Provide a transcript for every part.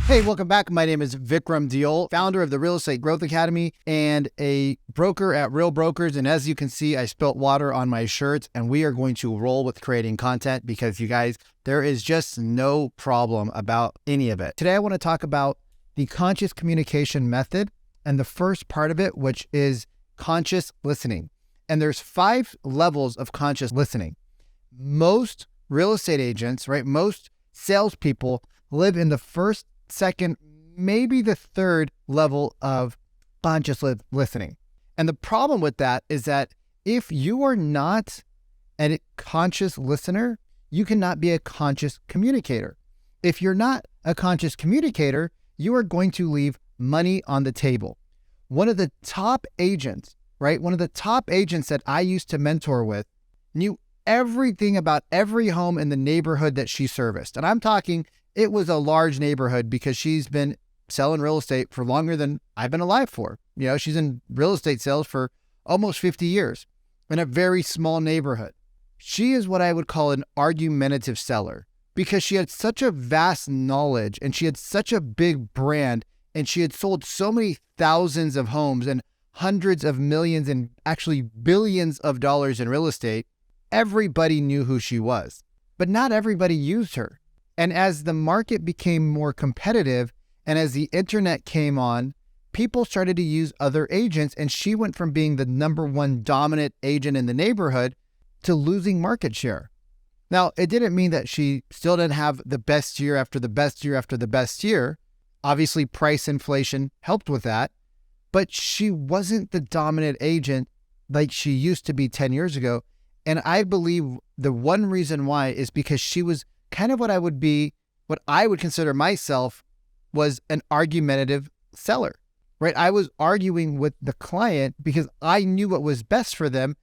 Hey, welcome back. My name is Vikram Deol, founder of the Real Estate Growth Academy and a broker at Real Brokers. And as you can see, I spilt water on my shirt, and we are going to roll with creating content because you guys, there is just no problem about any of it. Today, I want to talk about the conscious communication method and the first part of it, which is conscious listening. And there's 5 levels of conscious listening. Most real estate agents, right? Most salespeople live in the first, second, maybe the third level of conscious listening. And the problem with that is that if you are not a conscious listener, you cannot be a conscious communicator. If you're not a conscious communicator, you are going to leave money on the table. One of the top agents, right? One of the top agents that I used to mentor with knew everything about every home in the neighborhood that she serviced. And I'm talking, it was a large neighborhood because she's been selling real estate for longer than I've been alive for. You know, she's in real estate sales for almost 50 years in a very small neighborhood. She is what I would call an argumentative seller because she had such a vast knowledge and she had such a big brand and she had sold so many thousands of homes and hundreds of millions and actually billions of dollars in real estate. Everybody knew who she was, but not everybody used her. And as the market became more competitive and as the internet came on, people started to use other agents, and she went from being the number one dominant agent in the neighborhood to losing market share. Now, it didn't mean that she still didn't have the best year after the best year after the best year. Obviously, price inflation helped with that, but she wasn't the dominant agent like she used to be 10 years ago. And I believe the one reason why is because she was kind of what I would consider myself was an argumentative seller, right? I was arguing with the client because I knew what was best for them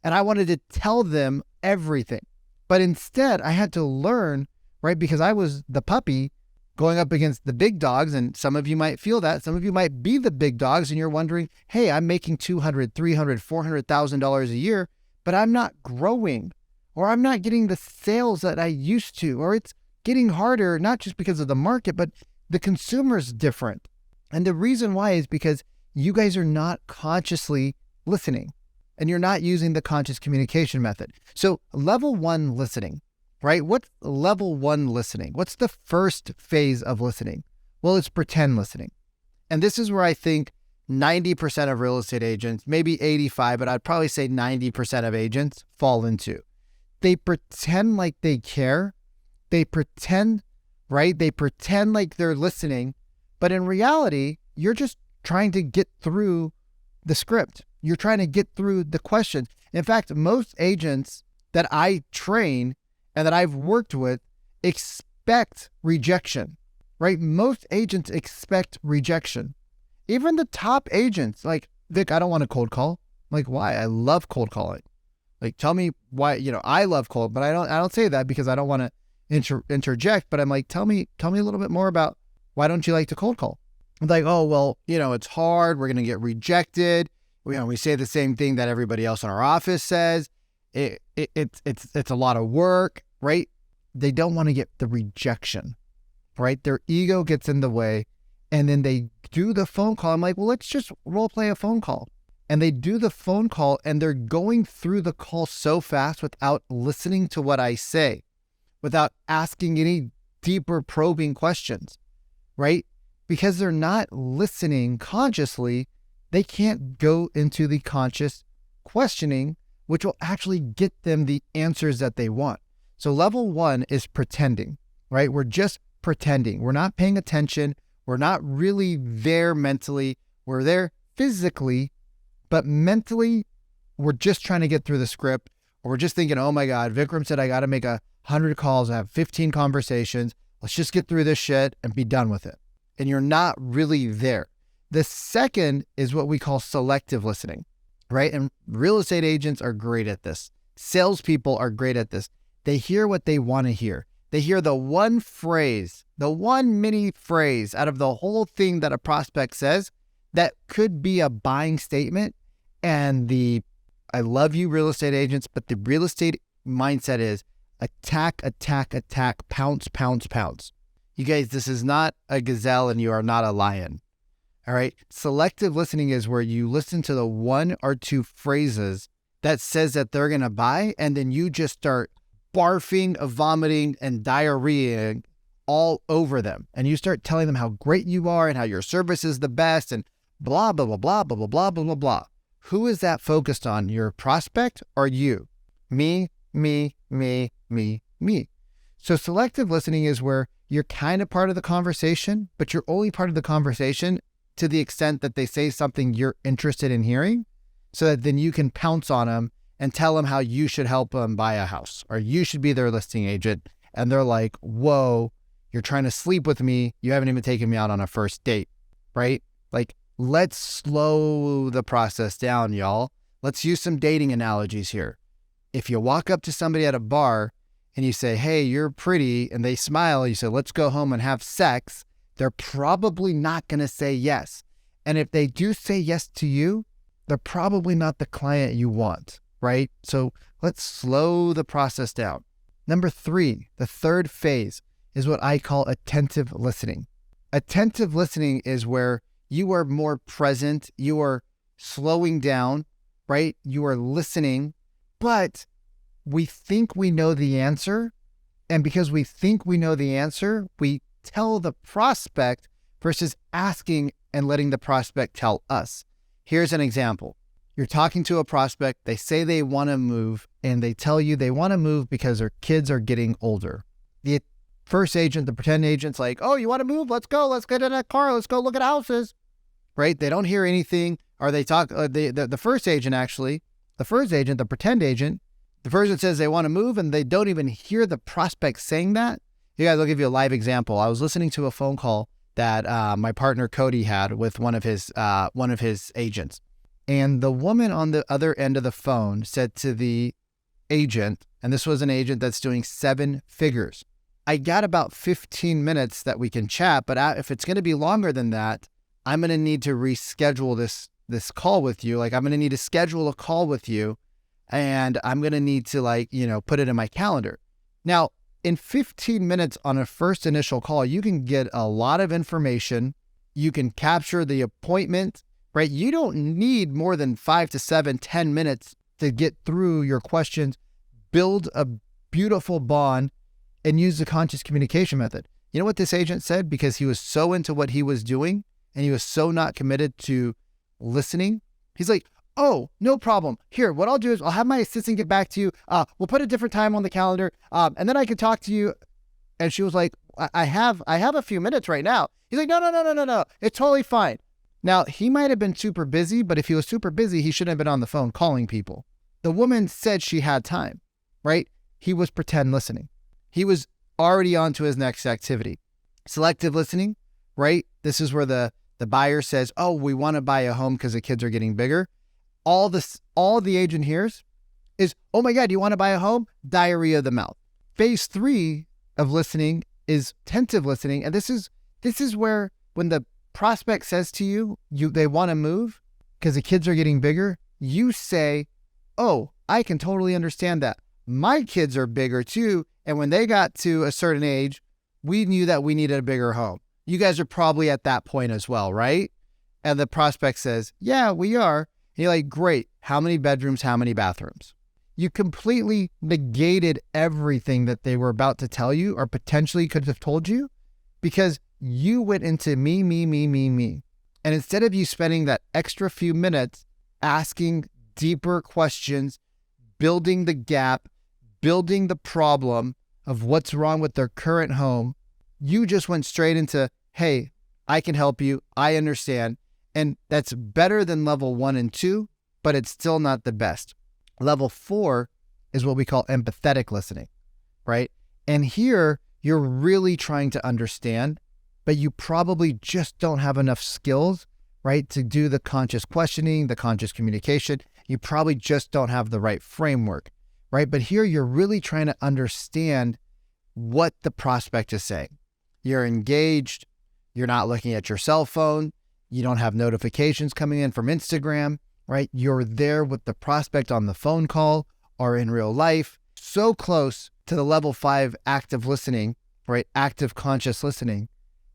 and I wanted to tell them everything. But instead I had to learn, right? Because I was the puppy going up against the big dogs, and some of you might feel that. Some of you might be the big dogs and you're wondering, hey, I'm making $200,000, $300,000, $400,000 a year, but I'm not growing. Or I'm not getting the sales that I used to, or it's getting harder, not just because of the market, but the consumer's different. And the reason why is because you guys are not consciously listening and you're not using the conscious communication method. So level 1 listening, right? What's level 1 listening? What's the first phase of listening? Well, it's pretend listening. And this is where I think 90% of real estate agents, maybe 85, but I'd probably say 90% of agents fall into. They pretend like they care. They pretend, right? They pretend like they're listening, but in reality, you're just trying to get through the script. You're trying to get through the questions. In fact, most agents that I train and that I've worked with expect rejection, right? Most agents expect rejection. Even the top agents, like, Vic, I don't want a cold call. Like, why? I love cold calling. Like, tell me why, I love cold, but I don't say that because I don't want to interject, but I'm like, tell me a little bit more about why don't you like to cold call? I'm like, oh, well, it's hard. We're going to get rejected. We say the same thing that everybody else in our office says. It's a lot of work, right? They don't want to get the rejection, right? Their ego gets in the way and then they do the phone call. I'm like, well, let's just role play a phone call. And they do the phone call and they're going through the call so fast without listening to what I say, without asking any deeper probing questions, right? Because they're not listening consciously, they can't go into the conscious questioning, which will actually get them the answers that they want. So level 1 is pretending, right? We're just pretending. We're not paying attention. We're not really there mentally. We're there physically, but mentally, we're just trying to get through the script, or we're just thinking, oh my God, Vikram said I got to make 100 calls and have 15 conversations. Let's just get through this shit and be done with it. And you're not really there. The second is what we call selective listening, right? And real estate agents are great at this. Salespeople are great at this. They hear what they want to hear. They hear the one phrase, the one mini phrase out of the whole thing that a prospect says that could be a buying statement. And I love you real estate agents, but the real estate mindset is attack, attack, attack, pounce, pounce, pounce. You guys, this is not a gazelle and you are not a lion. All right. Selective listening is where you listen to the one or two phrases that says that they're going to buy, and then you just start barfing, vomiting, and diarrhea all over them. And you start telling them how great you are and how your service is the best and blah, blah, blah, blah, blah, blah, blah, blah, blah, blah. Who is that focused on? Your prospect or you? Me, me, me, me, me. So selective listening is where you're kind of part of the conversation, but you're only part of the conversation to the extent that they say something you're interested in hearing, so that then you can pounce on them and tell them how you should help them buy a house, or you should be their listing agent. And they're like, whoa, you're trying to sleep with me. You haven't even taken me out on a first date, right? Like, let's slow the process down, y'all. Let's use some dating analogies here. If you walk up to somebody at a bar and you say, hey, you're pretty, and they smile, you say, let's go home and have sex, they're probably not going to say yes. And if they do say yes to you, they're probably not the client you want, right? So let's slow the process down. Number 3, the third phase is what I call attentive listening. Attentive listening is where you are more present, you are slowing down, right? You are listening, but we think we know the answer. And because we think we know the answer, we tell the prospect versus asking and letting the prospect tell us. Here's an example. You're talking to a prospect, they say they want to move, and they tell you they want to move because their kids are getting older. The first agent, the pretend agent's like, oh, you want to move? Let's go. Let's get in that car. Let's go look at houses, right? They don't hear anything, or they talk, the first agent actually, the first agent, the pretend agent, the person says they want to move and they don't even hear the prospect saying that. You guys, I'll give you a live example. I was listening to a phone call that my partner Cody had with one of his agents. And the woman on the other end of the phone said to the agent, and this was an agent that's doing 7 figures, I got about 15 minutes that we can chat, but if it's going to be longer than that, I'm going to need to reschedule this call with you. Like, I'm going to need to schedule a call with you, and I'm going to need to put it in my calendar. Now, in 15 minutes on a first initial call, you can get a lot of information. You can capture the appointment, right? You don't need more than 5 to 7, 10 minutes to get through your questions, build a beautiful bond, and use the conscious communication method. You know what this agent said? Because he was so into what he was doing and he was so not committed to listening. He's like, oh, no problem. Here, what I'll do is I'll have my assistant get back to you. We'll put a different time on the calendar, and then I can talk to you. And she was like, I have a few minutes right now. He's like, no. It's totally fine. Now, he might have been super busy, but if he was super busy, he shouldn't have been on the phone calling people. The woman said she had time, right? He was pretend listening. He was already on to his next activity. Selective listening, right? This is where the buyer says, oh, we want to buy a home because the kids are getting bigger. All the agent hears is, oh my God, you want to buy a home? Diarrhea of the mouth. Phase 3 of listening is attentive listening. And this is where when the prospect says to you, they want to move because the kids are getting bigger, you say, oh, I can totally understand that. My kids are bigger too. And when they got to a certain age, we knew that we needed a bigger home. You guys are probably at that point as well, right? And the prospect says, yeah, we are. And you're like, great. How many bedrooms? How many bathrooms? You completely negated everything that they were about to tell you or potentially could have told you because you went into me. And instead of you spending that extra few minutes asking deeper questions, building the gap, building the problem of what's wrong with their current home, you just went straight into, hey, I can help you. I understand. And that's better than level 1 and 2, but it's still not the best. Level 4 is what we call empathetic listening, right? And here you're really trying to understand, but you probably just don't have enough skills, right? To do the conscious questioning, the conscious communication. You probably just don't have the right framework, right? But here you're really trying to understand what the prospect is saying. You're engaged. You're not looking at your cell phone. You don't have notifications coming in from Instagram, right? You're there with the prospect on the phone call or in real life, so close to the level 5 active listening right? Active conscious listening,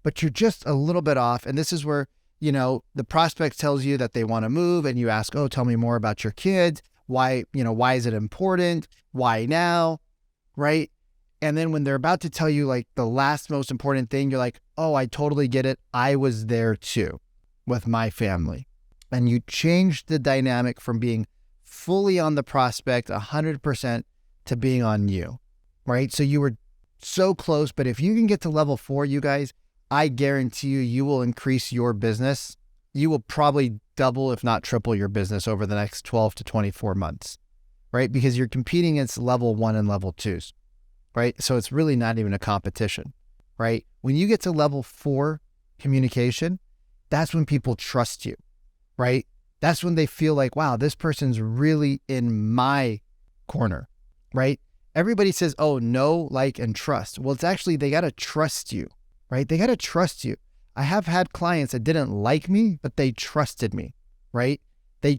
but you're just a little bit off. And this is where, the prospect tells you that they want to move and you ask, oh, tell me more about your kids. Why is it important? Why now? Right? And then when they're about to tell you like the last most important thing, you're like, oh, I totally get it. I was there too with my family. And you change the dynamic from being fully on the prospect 100% to being on you, right? So you were so close, but if you can get to level 4, you guys, I guarantee you will increase your business. You will probably double, if not triple your business over the next 12 to 24 months, right? Because you're competing against level 1 and level 2s. Right? So it's really not even a competition, right? When you get to level 4 communication, that's when people trust you, right? That's when they feel like, wow, this person's really in my corner, right? Everybody says, oh, know, like, and trust. Well, it's actually, they got to trust you, right? They got to trust you. I have had clients that didn't like me, but they trusted me, right? They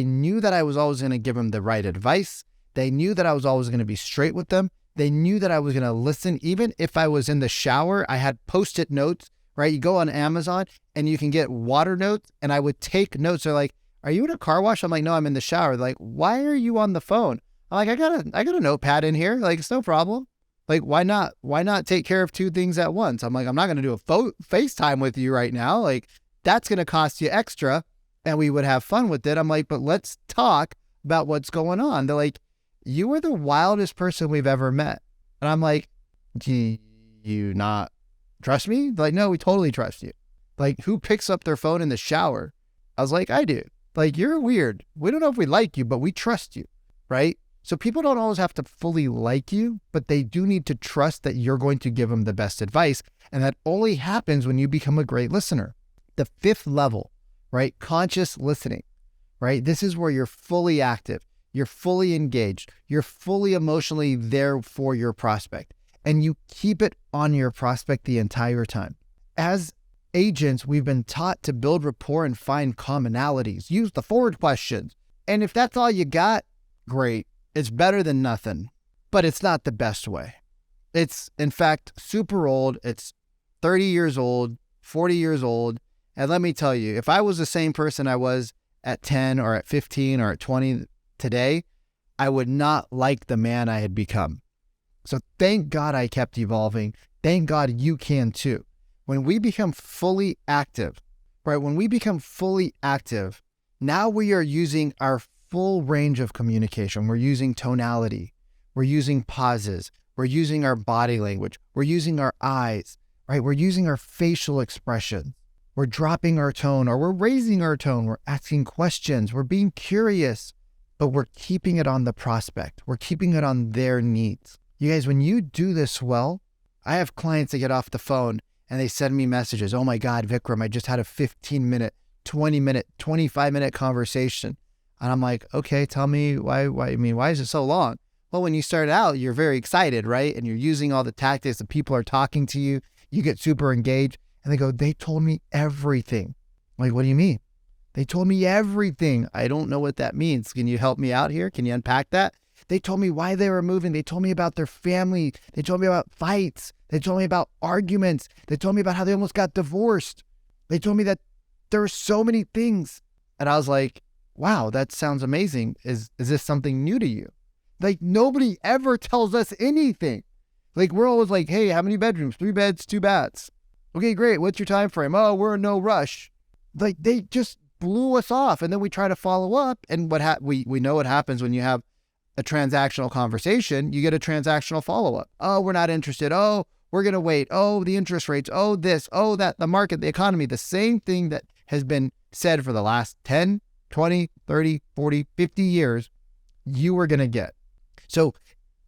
knew that I was always going to give them the right advice. They knew that I was always going to be straight with them. They knew that I was going to listen. Even if I was in the shower, I had Post-it notes, right? You go on Amazon and you can get water notes, and I would take notes. They're like, are you in a car wash? I'm like, no, I'm in the shower. They're like, why are you on the phone? I'm like, I got a notepad in here. Like, it's no problem. Like, why not take care of 2 things at once? I'm like, I'm not going to do a FaceTime with you right now. Like, that's going to cost you extra, and we would have fun with it. I'm like, but let's talk about what's going on. They're like, you are the wildest person we've ever met. And I'm like, do you not trust me? They're like, no, we totally trust you. Like, who picks up their phone in the shower? I was like, I do. Like, you're weird. We don't know if we like you, but we trust you, right? So people don't always have to fully like you, but they do need to trust that you're going to give them the best advice. And that only happens when you become a great listener. The 5th level, right? Conscious listening, right? This is where you're fully active. You're fully engaged. You're fully emotionally there for your prospect. And you keep it on your prospect the entire time. As agents, we've been taught to build rapport and find commonalities. Use the forward questions. And if that's all you got, great. It's better than nothing. But it's not the best way. It's, in fact, super old. It's 30 years old, 40 years old. And let me tell you, if I was the same person I was at 10 or at 15 or at 20 today, I would not like the man I had become. So thank God I kept evolving. Thank God you can too. When we become fully active, right? When we become fully active, now we are using our full range of communication. We're using tonality. We're using pauses. We're using our body language. We're using our eyes, right? We're using our facial expression. We're dropping our tone, or we're raising our tone. We're asking questions. We're being curious. But we're keeping it on the prospect. We're keeping it on their needs. You guys, when you do this well, I have clients that get off the phone and they send me messages. Oh my God, Vikram, I just had a 15-minute, 20-minute, 25-minute conversation. And I'm like, okay, tell me why is it so long? Well, when you start out, you're very excited, right? And you're using all the tactics, the people are talking to you, you get super engaged. And they go, they told me everything. I'm like, what do you mean? They told me everything. I don't know what that means. Can you help me out here? Can you unpack that? They told me why they were moving. They told me about their family. They told me about fights. They told me about arguments. They told me about how they almost got divorced. They told me that there were so many things. And I was like, wow, that sounds amazing. Is this something new to you? Like, nobody ever tells us anything. Like, we're always like, hey, how many bedrooms? 3 beds, 2 baths. Okay, great. What's your time frame? Oh, we're in no rush. Like, they just blew us off. And then we try to follow up. And we know what happens when you have a transactional conversation. You get a transactional follow-up. Oh, we're not interested. Oh, we're going to wait. Oh, the interest rates. Oh, this. Oh, that. The market, the economy. The same thing that has been said for the last 10, 20, 30, 40, 50 years, you are going to get. So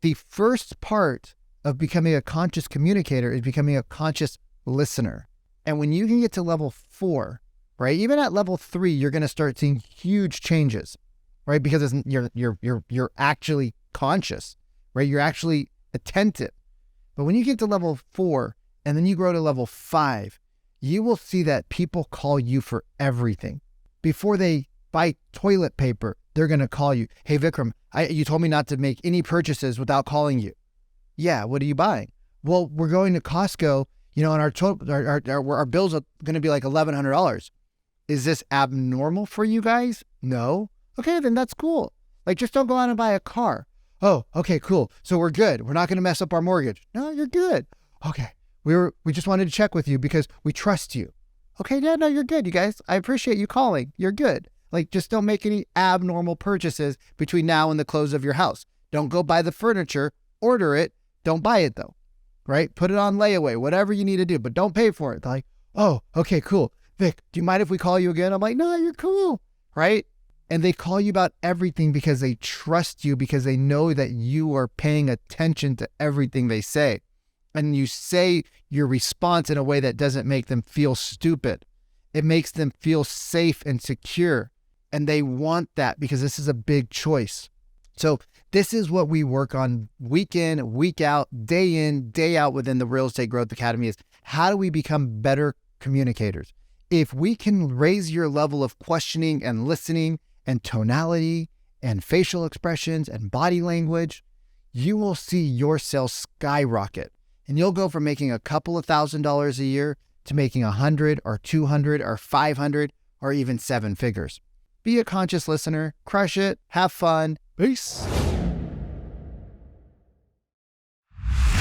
the first part of becoming a conscious communicator is becoming a conscious listener. And when you can get to level 4, right? Even at level 3, you're going to start seeing huge changes, right? Because you're actually conscious, right? You're actually attentive. But when you get to level 4 and then you grow to level 5, you will see that people call you for everything. Before they buy toilet paper, they're going to call you. Hey, Vikram, you told me not to make any purchases without calling you. Yeah, what are you buying? well, we're going to Costco, and our total, our bills are going to be like $1,100. Is this abnormal for you guys? No. Okay, then that's cool. Like, just don't go out and buy a car. Oh, okay, cool. So we're good. We're not going to mess up our mortgage. No, you're good. Okay. We just wanted to check with you because we trust you. Okay, yeah, no, you're good, you guys. I appreciate you calling. You're good. Like, just don't make any abnormal purchases between now and the close of your house. Don't go buy the furniture. Order it. Don't buy it, though. Right? Put it on layaway, whatever you need to do, but don't pay for it. They're like, oh, okay, cool. Vic, do you mind if we call you again? I'm like, no, you're cool. Right? And they call you about everything because they trust you, because they know that you are paying attention to everything they say. And you say your response in a way that doesn't make them feel stupid. It makes them feel safe and secure. And they want that because this is a big choice. So this is what we work on week in, week out, in, day out within the Real Estate Growth Academy is how do we become better communicators? If we can raise your level of questioning and listening and tonality and facial expressions and body language, you will see your sales skyrocket. And you'll go from making a couple of $1,000s a year to making 100 or 200 or 500 or even 7 figures. Be a conscious listener, crush it, have fun. Peace.